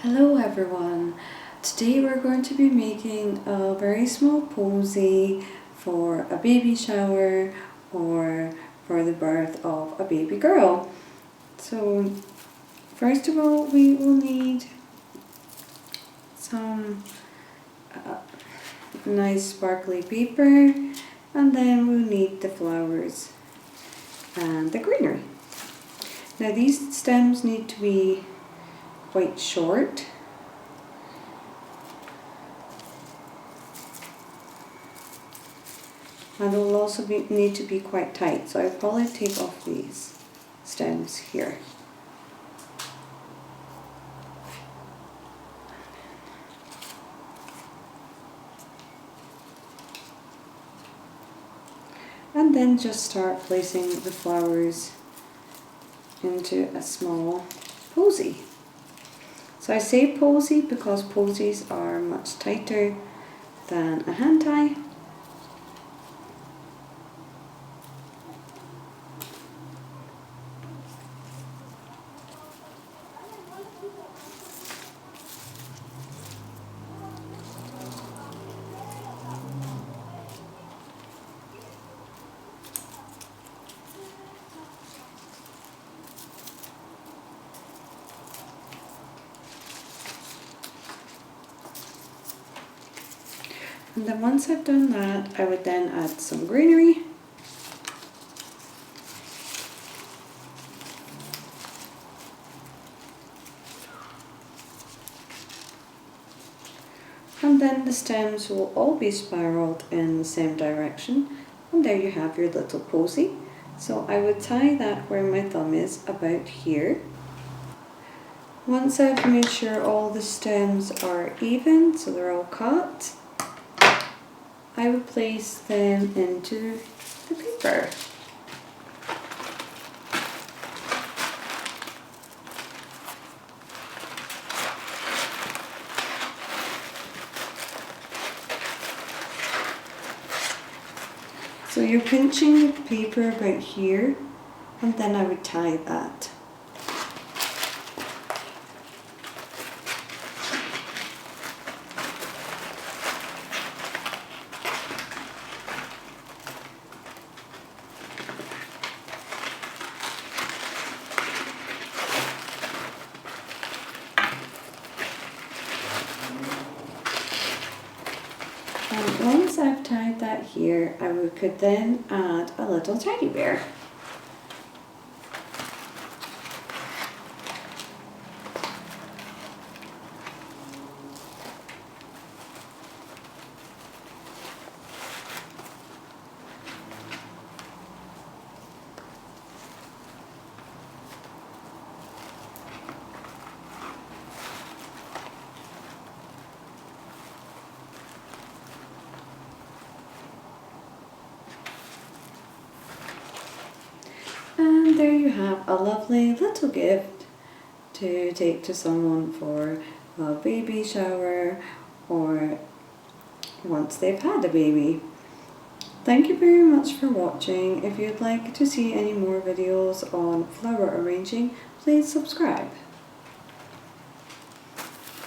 Hello everyone, today we're going to be making a very small posy for a baby shower or for the birth of a baby girl. So first of all we will need some nice sparkly paper, and then we'll need the flowers and the greenery. Now these stems need to be quite short, and it will also need to be quite tight, so I'll probably take off these stems here. And then just start placing the flowers into a small posy. So I say posy because posies are much tighter than a hand tie. And then once I've done that, I would then add some greenery. And then the stems will all be spiraled in the same direction. And there you have your little posy. So I would tie that where my thumb is, about here. Once I've made sure all the stems are even, so they're all cut, I would place them into the paper. So you're pinching the paper about here, and then I would tie that. And once I've tied that here, I could then add a little teddy bear. And there you have a lovely little gift to take to someone for a baby shower or once they've had a baby. Thank you very much for watching. If you'd like to see any more videos on flower arranging, please subscribe.